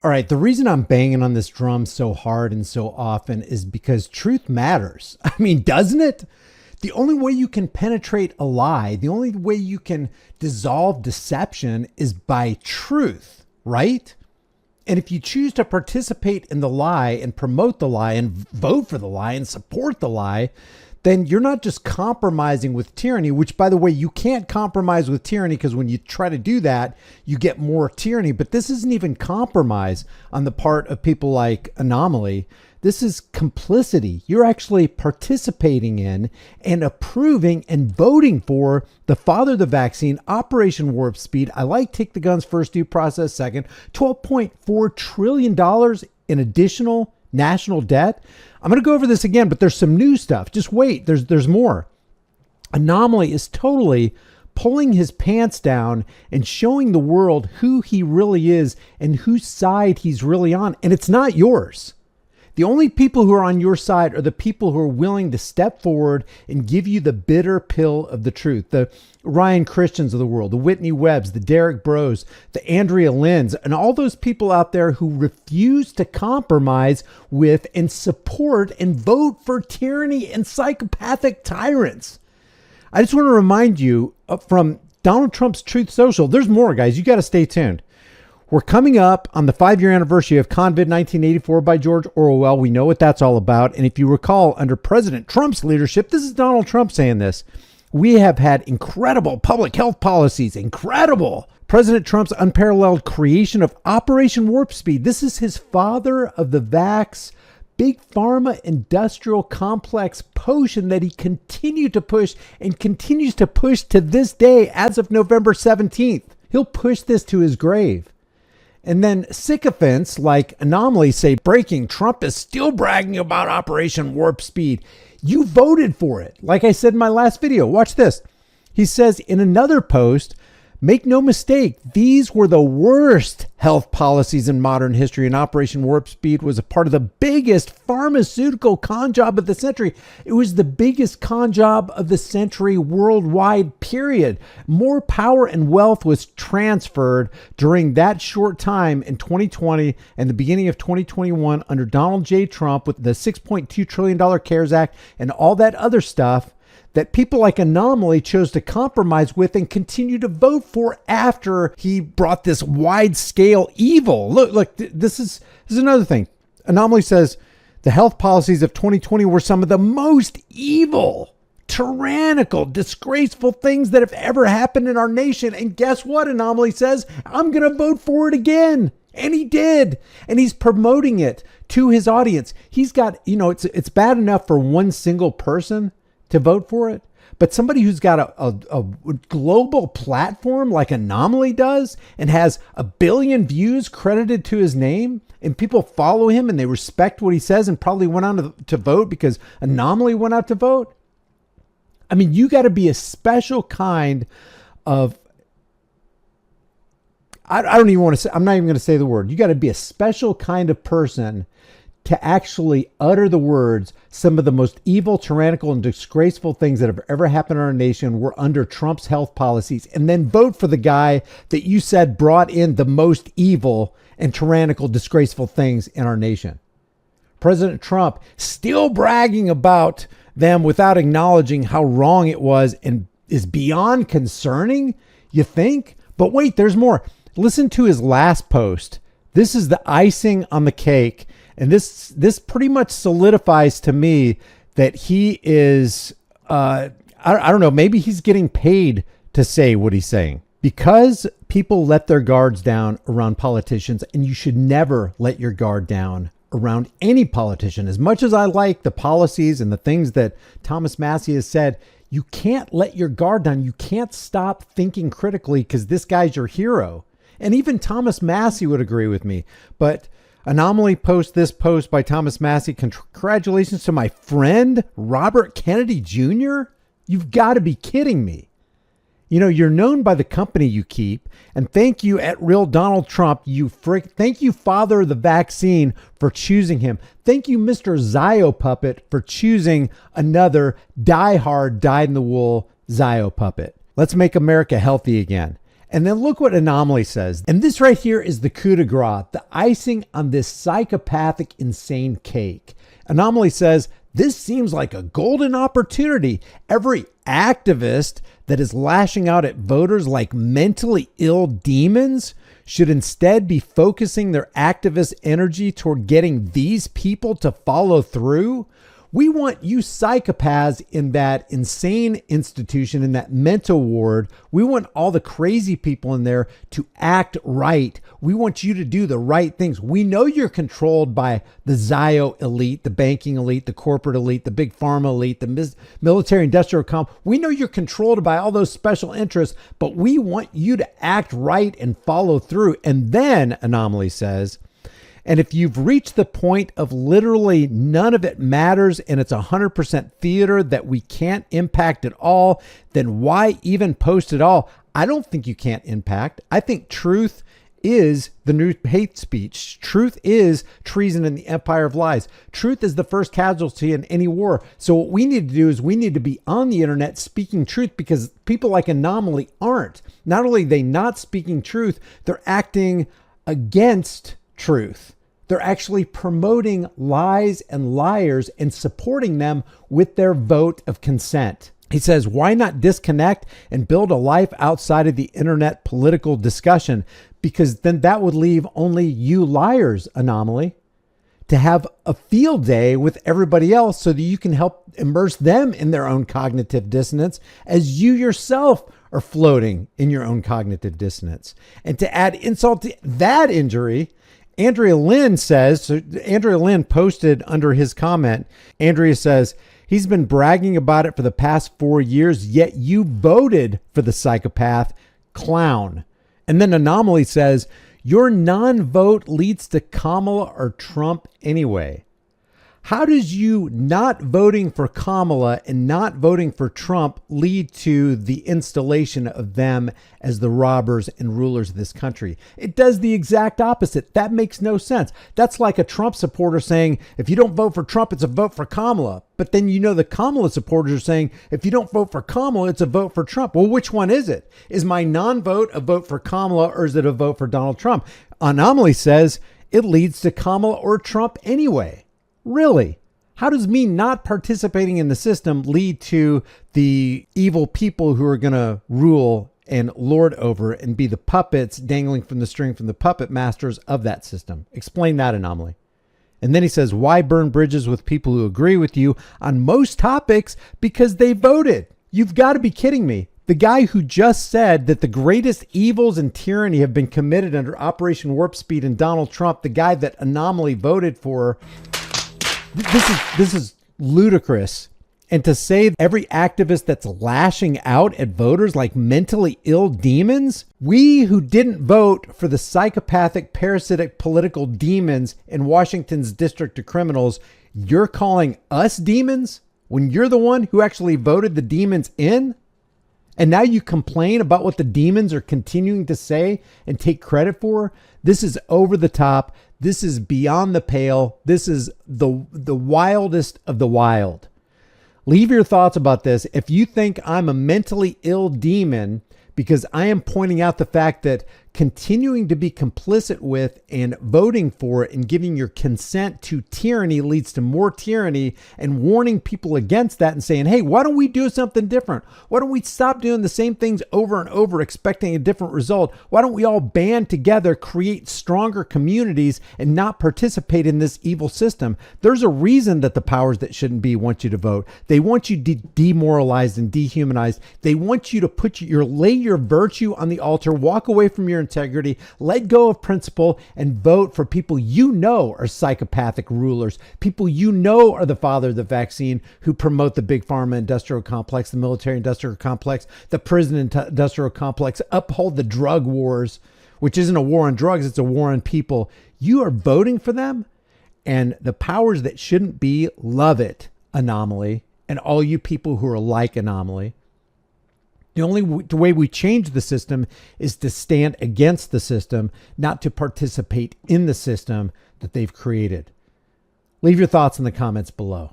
All right, the reason I'm banging on this drum so hard and so often is because truth matters. I mean, doesn't it? The only way you can penetrate a lie, the only way you can dissolve deception is by truth, right? And if you choose to participate in the lie and promote the lie and vote for the lie and support the lie, then you're not just compromising with tyranny, which, by the way, you can't compromise with tyranny because when you try to do that, you get more tyranny. But this isn't even compromise on the part of people like Anomaly. This is complicity. You're actually participating in and approving and voting for the father of the vaccine, Operation Warp Speed. I like take the guns first, due process second. $12.4 trillion in additional national debt. I'm going to go over this again, but there's some new stuff. Just wait. There's more. Anomaly is totally pulling his pants down and showing the world who he really is and whose side he's really on. And it's not yours. The only people who are on your side are the people who are willing to step forward and give you the bitter pill of the truth. The Ryan Christians of the world, the Whitney Webbs, the Derek Bros, the Andrea Lyns, and all those people out there who refuse to compromise with and support and vote for tyranny and psychopathic tyrants. I just want to remind you from Donald Trump's Truth Social, there's more, guys. You got to stay tuned. We're coming up on the 5-year anniversary of Convid 1984 by George Orwell. We know what that's all about. And if you recall, under President Trump's leadership, this is Donald Trump saying this, we have had incredible public health policies, incredible. President Trump's unparalleled creation of Operation Warp Speed. This is his father of the vax, big pharma industrial complex potion that he continued to push and continues to push to this day as of November 17th. He'll push this to his grave. And then sycophants like Anomaly say, breaking, Trump is still bragging about Operation Warp Speed. You voted for it. Like I said in my last video, watch this. He says in another post, make no mistake, these were the worst health policies in modern history, and Operation Warp Speed was a part of the biggest pharmaceutical con job of the century. It was the biggest con job of the century worldwide, period. More power and wealth was transferred during that short time in 2020 and the beginning of 2021 under Donald J. Trump with the $6.2 trillion CARES Act and all that other stuff that people like Anomaly chose to compromise with and continue to vote for after he brought this wide-scale evil. Look, this is another thing. Anomaly says the health policies of 2020 were some of the most evil, tyrannical, disgraceful things that have ever happened in our nation. And guess what? Anomaly says, I'm going to vote for it again. And he did. And he's promoting it to his audience. He's got, it's bad enough for one single person to vote for it. But somebody who's got a global platform like Anomaly does and has 1 billion views credited to his name and people follow him and they respect what he says and probably went on to vote because Anomaly went out to vote. I mean, you got to be a special kind of, I don't even want to say, I'm not even going to say the word. You got to be a special kind of person to actually utter the words, some of the most evil, tyrannical, and disgraceful things that have ever happened in our nation were under Trump's health policies, and then vote for the guy that you said brought in the most evil and tyrannical, disgraceful things in our nation. President Trump still bragging about them without acknowledging how wrong it was and is beyond concerning, you think? But wait, there's more. Listen to his last post. This is the icing on the cake. And this pretty much solidifies to me that he is, I don't know, maybe he's getting paid to say what he's saying. Because people let their guards down around politicians, and you should never let your guard down around any politician. As much as I like the policies and the things that Thomas Massie has said, you can't let your guard down. You can't stop thinking critically because this guy's your hero. And even Thomas Massie would agree with me. But Anomaly posts this post by Thomas Massie. Congratulations to my friend, Robert Kennedy Jr. You've got to be kidding me. You're known by the company you keep. And thank you at Real Donald Trump. Thank you, father of the vaccine, for choosing him. Thank you, Mr. Zio Puppet, for choosing another diehard, dyed-in-the-wool Zio Puppet. Let's make America healthy again. And then look what Anomaly says. And this right here is the coup de grace, the icing on this psychopathic, insane cake. Anomaly says, this seems like a golden opportunity. Every activist that is lashing out at voters like mentally ill demons should instead be focusing their activist energy toward getting these people to follow through. We want you psychopaths in that insane institution, in that mental ward. We want all the crazy people in there to act right. We want you to do the right things. We know you're controlled by the Zio elite, the banking elite, the corporate elite, the big pharma elite, the military industrial complex. We know you're controlled by all those special interests, but we want you to act right and follow through. And then, Anomaly says, and if you've reached the point of literally none of it matters and it's 100% theater that we can't impact at all, then why even post at all? I don't think you can't impact. I think truth is the new hate speech. Truth is treason in the empire of lies. Truth is the first casualty in any war. So what we need to do is we need to be on the internet speaking truth, because people like Anomaly aren't. Not only are they not speaking truth, they're acting against truth. They're actually promoting lies and liars and supporting them with their vote of consent. He says, why not disconnect and build a life outside of the internet political discussion? Because then that would leave only you liars, Anomaly, to have a field day with everybody else so that you can help immerse them in their own cognitive dissonance as you yourself are floating in your own cognitive dissonance. And to add insult to that injury, Andrea Lynn says, so Andrea Lynn posted under his comment, Andrea says, he's been bragging about it for the past 4 years, yet you voted for the psychopath clown. And then Anomaly says, your non-vote leads to Kamala or Trump anyway. How does you not voting for Kamala and not voting for Trump lead to the installation of them as the robbers and rulers of this country? It does the exact opposite. That makes no sense. That's like a Trump supporter saying, if you don't vote for Trump, it's a vote for Kamala. But then the Kamala supporters are saying, if you don't vote for Kamala, it's a vote for Trump. Well, which one is it? Is my non-vote a vote for Kamala, or is it a vote for Donald Trump? Anomaly says it leads to Kamala or Trump anyway. Really? How does me not participating in the system lead to the evil people who are going to rule and lord over and be the puppets dangling from the string from the puppet masters of that system? Explain that, Anomaly. And then he says, why burn bridges with people who agree with you on most topics? Because they voted. You've got to be kidding me. The guy who just said that the greatest evils and tyranny have been committed under Operation Warp Speed and Donald Trump, the guy that Anomaly voted for, this is ludicrous. And to say every activist that's lashing out at voters like mentally ill demons, we who didn't vote for the psychopathic, parasitic political demons in Washington's District of Criminals, you're calling us demons when you're the one who actually voted the demons in? And now you complain about what the demons are continuing to say and take credit for? This is over the top. This is beyond the pale. This is the wildest of the wild. Leave your thoughts about this. If you think I'm a mentally ill demon because I am pointing out the fact that continuing to be complicit with and voting for and giving your consent to tyranny leads to more tyranny, and warning people against that and saying, hey, why don't we do something different? Why don't we stop doing the same things over and over expecting a different result? Why don't we all band together, create stronger communities, and not participate in this evil system? There's a reason that the powers that shouldn't be want you to vote. They want you demoralized and dehumanized. They want you to lay your virtue on the altar, walk away from your integrity, let go of principle, and vote for people you know are psychopathic rulers, people you know are the father of the vaccine, who promote the big pharma industrial complex, the military industrial complex, the prison industrial complex, uphold the drug wars, which isn't a war on drugs, it's a war on people. You are voting for them, and the powers that shouldn't be love it, Anomaly, and all you people who are like Anomaly. The only way we change the system is to stand against the system, not to participate in the system that they've created. Leave your thoughts in the comments below.